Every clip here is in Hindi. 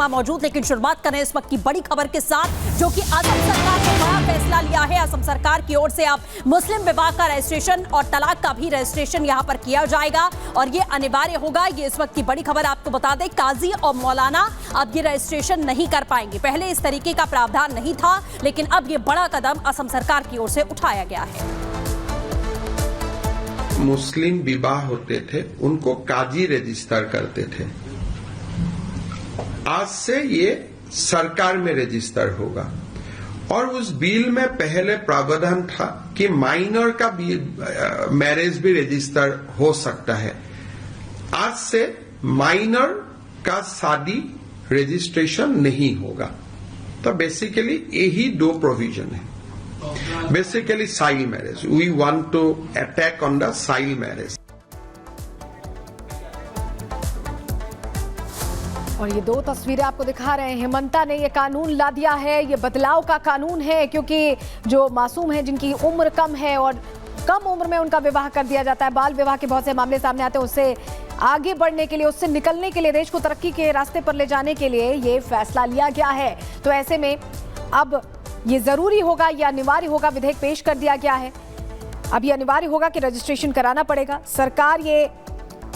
शर्मा मौजूद, लेकिन शुरुआत करें इस वक्त की बड़ी खबर के साथ, जो कि असम सरकार ने बड़ा फैसला लिया है। असम सरकार की ओर से अब मुस्लिम विवाह का रजिस्ट्रेशन और तलाक का भी रजिस्ट्रेशन यहां पर किया जाएगा और ये अनिवार्य होगा। ये इस वक्त की बड़ी खबर आपको बता दें, काजी और मौलाना अब ये रजिस्ट्रेशन नहीं कर पाएंगे। पहले इस तरीके का प्रावधान नहीं था, लेकिन अब ये बड़ा कदम असम सरकार की ओर से उठाया गया है। मुस्लिम विवाह होते थे, उनको काजी रजिस्टर करते थे। आज से ये सरकार में रजिस्टर होगा और उस बिल में पहले प्रावधान था कि माइनर का मैरिज भी रजिस्टर हो सकता है। आज से माइनर का शादी रजिस्ट्रेशन नहीं होगा। तो बेसिकली यही दो प्रोविजन है। Basically child marriage. We want to attack on the child marriage. और ये दो तस्वीरें आपको दिखा रहे हैं। हेमंता ने ये कानून ला दिया है, ये बदलाव का कानून है, क्योंकि जो मासूम है, जिनकी उम्र कम है और कम उम्र में उनका विवाह कर दिया जाता है, बाल विवाह के बहुत से मामले सामने आते हैं, उससे आगे बढ़ने के लिए, उससे निकलने के लिए, देश को तरक्की के रास्ते पर ले जाने के लिए ये फैसला लिया गया है। तो ऐसे में अब ये जरूरी होगा, ये अनिवार्य होगा, विधेयक पेश कर दिया गया है। अब ये अनिवार्य होगा कि रजिस्ट्रेशन कराना पड़ेगा। सरकार ये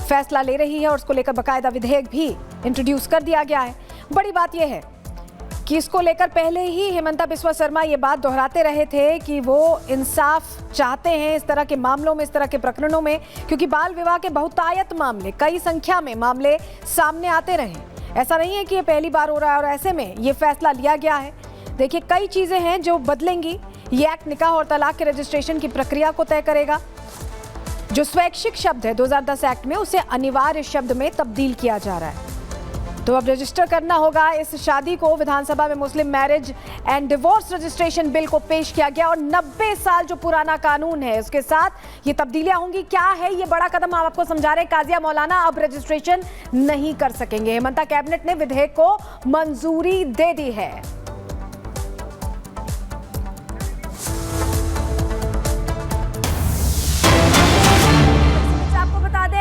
फैसला ले रही है और उसको लेकर बकायदा विधेयक भी इंट्रोड्यूस कर दिया गया है। बड़ी बात यह है कि इसको लेकर पहले ही हेमंता बिस्वा शर्मा ये बात दोहराते रहे थे कि वो इंसाफ चाहते हैं इस तरह के मामलों में, इस तरह के प्रकरणों में, क्योंकि बाल विवाह के बहुतायत मामले, कई संख्या में मामले सामने आते रहे। ऐसा नहीं है कि ये पहली बार हो रहा है और ऐसे में ये फैसला लिया गया है। देखिए, कई चीजें हैं जो बदलेंगी। ये एक्ट निकाह और तलाक के रजिस्ट्रेशन की प्रक्रिया को तय करेगा। जो स्वैच्छिक शब्द है 2010 एक्ट में, उसे अनिवार्य शब्द में तब्दील किया जा रहा है। तो अब रजिस्टर करना होगा इस शादी को। विधानसभा में मुस्लिम marriage and divorce registration bill को पेश किया गया और 90 साल जो पुराना कानून है उसके साथ ये तब्दीलियां होंगी। क्या है ये बड़ा कदम, हम आपको समझा रहे हैं। काजिया मौलाना अब रजिस्ट्रेशन नहीं कर सकेंगे। हेमंता कैबिनेट ने विधेयक को मंजूरी दे दी है।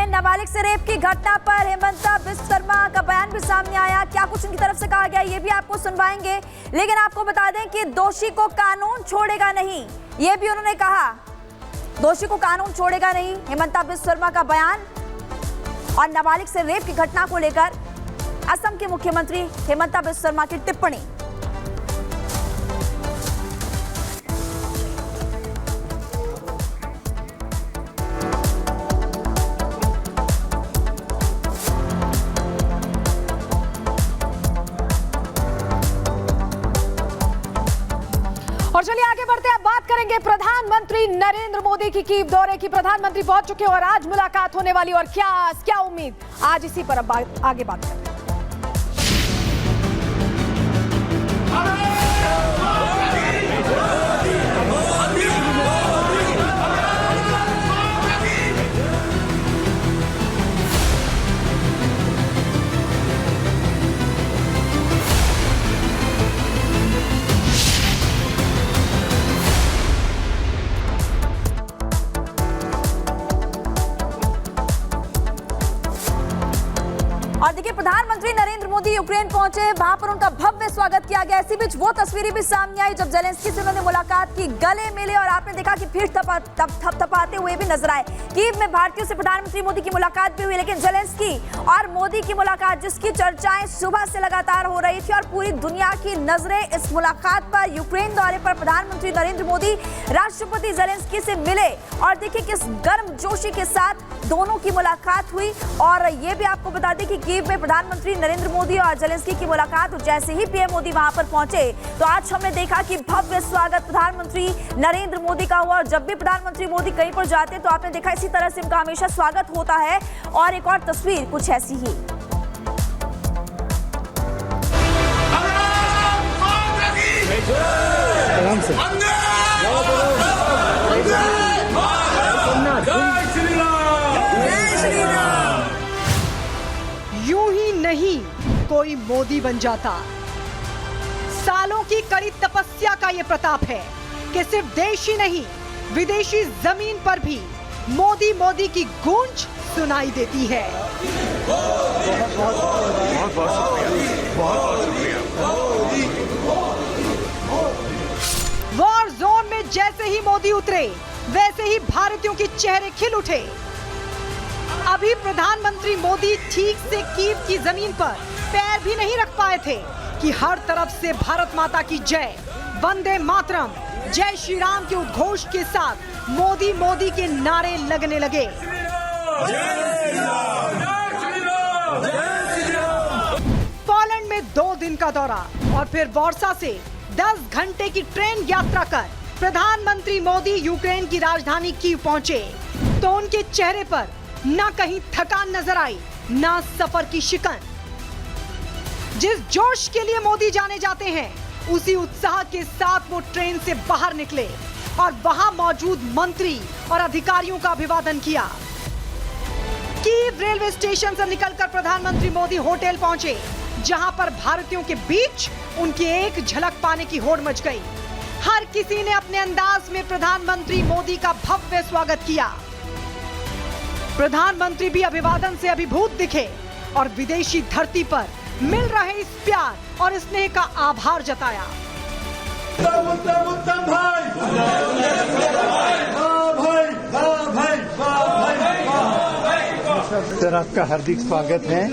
नाबालिग से रेप की घटना पर हेमंता बिस्वा शर्मा का बयान भी सामने आया। क्या कुछ उनकी तरफ से कहा गया ये भी आपको सुनवाएंगे, लेकिन आपको बता दें कि दोषी को कानून छोड़ेगा नहीं, ये भी उन्होंने कहा। दोषी को कानून छोड़ेगा नहीं, हेमंता बिस्वा शर्मा का बयान। और नाबालिग से रेप की घटना को लेकर असम के मुख्यमंत्री हेमंता बिस्वा शर्मा की टिप्पणी। और चलिए आगे बढ़ते हैं। बात करेंगे प्रधानमंत्री नरेंद्र मोदी की कीव दौरे की। प्रधानमंत्री पहुंच चुके और आज मुलाकात होने वाली, और क्या उम्मीद, आज इसी पर अब आगे बात करें। और देखिए, प्रधानमंत्री नरेंद्र मोदी यूक्रेन पहुंचे, वहां पर उनका भव्य स्वागत किया गया। इसी बीच वो तस्वीरें भी सामने आई जब जेलेंस्की से उन्होंने मुलाकात की, गले मिले और आपने देखा कि फिर थपथपाते हुए भी नजर आए। कीव में भारतीयों से प्रधानमंत्री मोदी की मुलाकात भी हुई, लेकिन जेलेंस्की और मोदी की मुलाकात, जिसकी चर्चाएं सुबह से लगातार हो रही थी और पूरी दुनिया की नजरें इस मुलाकात पर, यूक्रेन दौरे पर प्रधानमंत्री नरेंद्र मोदी राष्ट्रपति जेलेंस्की से मिले और देखिए किस गर्मजोशी के साथ दोनों की मुलाकात हुई। और ये भी आपको बता दें कि कीव में प्रधानमंत्री नरेंद्र मोदी और जेलेंस्की की मुलाकात, जैसे ही पीएम मोदी वहां पर पहुंचे तो आज हमने देखा कि भव्य स्वागत प्रधानमंत्री नरेंद्र मोदी का हुआ। और जब भी प्रधानमंत्री मोदी कहीं पर जाते तो आपने देखा इसी तरह से उनका हमेशा स्वागत होता है। और एक और तस्वीर कुछ ऐसी ही। यूं ही नहीं कोई मोदी बन जाता। सालों की कड़ी तपस्या का ये प्रताप है कि सिर्फ देश ही नहीं, विदेशी जमीन पर भी मोदी मोदी की गूंज सुनाई देती है। बहुत बहुत शुक्रिया। वॉर जोन में जैसे ही मोदी उतरे वैसे ही भारतीयों के चेहरे खिल उठे। अभी प्रधानमंत्री मोदी ठीक से कीव की जमीन पर पैर भी नहीं रख पाए थे कि हर तरफ से भारत माता की जय, वंदे मातरम, जय श्री राम के उद्घोष के साथ मोदी मोदी के नारे लगने लगे। पोलैंड में 2 दिन का दौरा और फिर वार्सा से 10 घंटे की ट्रेन यात्रा कर प्रधानमंत्री मोदी यूक्रेन की राजधानी कीव पहुंचे तो उनके चेहरे पर न कहीं थकान नजर आई, न सफर की शिकन। जिस जोश के लिए मोदी जाने जाते हैं उसी उत्साह के साथ वो ट्रेन से बाहर निकले और वहां मौजूद मंत्री और अधिकारियों का अभिवादन किया। कीव रेलवे स्टेशन से निकलकर प्रधानमंत्री मोदी होटल पहुंचे, जहां पर भारतीयों के बीच उनकी एक झलक पाने की होड़ मच गई। हर किसी ने अपने अंदाज में प्रधानमंत्री मोदी का भव्य स्वागत किया। प्रधानमंत्री भी अभिवादन से अभिभूत दिखे और विदेशी धरती पर मिल रहे इस प्यार और स्नेह का आभार जताया। सर, आपका हार्दिक स्वागत है।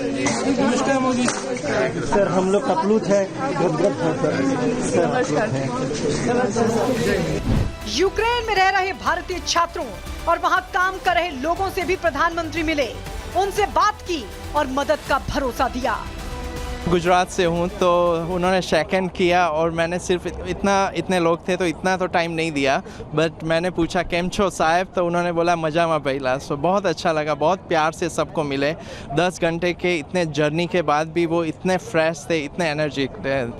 सर, हम लोग कपलूत है, गदगद है सर। यूक्रेन में रह रहे भारतीय छात्रों और वहां काम कर रहे लोगों से भी प्रधानमंत्री मिले, उनसे बात की और मदद का भरोसा दिया। गुजरात से हूँ तो उन्होंने शेक हैंड किया और मैंने सिर्फ इतने लोग थे तो इतना तो टाइम नहीं दिया, बट मैंने पूछा केम छो साहब, तो उन्होंने बोला मजा में पहला। सो बहुत अच्छा लगा, बहुत प्यार से सबको मिले। 10 घंटे के इतने जर्नी के बाद भी वो इतने फ्रेश थे, इतने एनर्जिक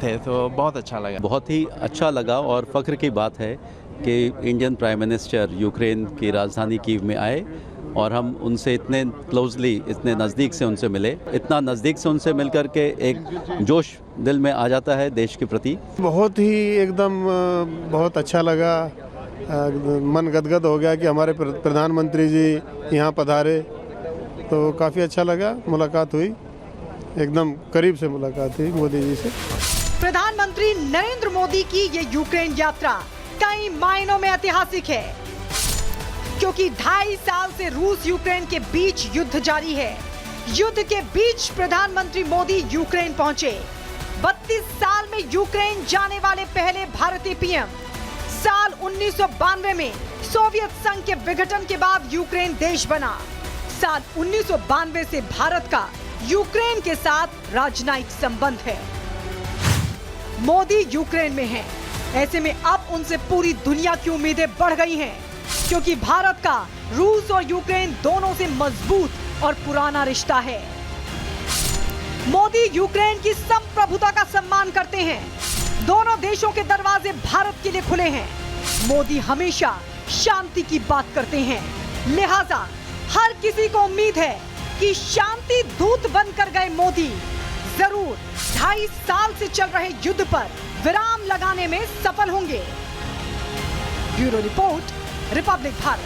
थे, तो बहुत अच्छा लगा। बहुत ही अच्छा लगा और फ़ख्र की बात है कि इंडियन प्राइम मिनिस्टर यूक्रेन की राजधानी कीव में आए और हम उनसे इतने क्लोजली, इतने नज़दीक से उनसे मिले। इतना नज़दीक से उनसे मिलकर के एक जोश दिल में आ जाता है देश के प्रति। बहुत ही एकदम बहुत अच्छा लगा, मन गदगद हो गया कि हमारे प्रधानमंत्री जी यहाँ पधारे, तो काफ़ी अच्छा लगा। मुलाकात हुई, एकदम करीब से मुलाकात हुई मोदी जी से। प्रधानमंत्री नरेंद्र मोदी की ये यूक्रेन यात्रा कई मायनों में ऐतिहासिक है, क्योंकि 2.5 साल से रूस यूक्रेन के बीच युद्ध जारी है। युद्ध के बीच प्रधानमंत्री मोदी यूक्रेन पहुंचे। 32 साल में यूक्रेन जाने वाले पहले भारतीय पीएम। साल 1992 में सोवियत संघ के विघटन के बाद यूक्रेन देश बना। साल 1992 से भारत का यूक्रेन के साथ राजनयिक संबंध है। मोदी यूक्रेन में हैं। ऐसे में अब उनसे पूरी दुनिया की उम्मीदें बढ़ गई हैं, क्योंकि भारत का रूस और यूक्रेन दोनों से मजबूत और पुराना रिश्ता है। मोदी यूक्रेन की संप्रभुता का सम्मान करते हैं। दोनों देशों के दरवाजे भारत के लिए खुले हैं। मोदी हमेशा शांति की बात करते हैं, लिहाजा हर किसी को उम्मीद है कि शांति दूत बनकर गए मोदी जरूर 2.5 साल से चल रहे युद्ध पर विराम लगाने में सफल होंगे। Bureau report, Republic Bharat.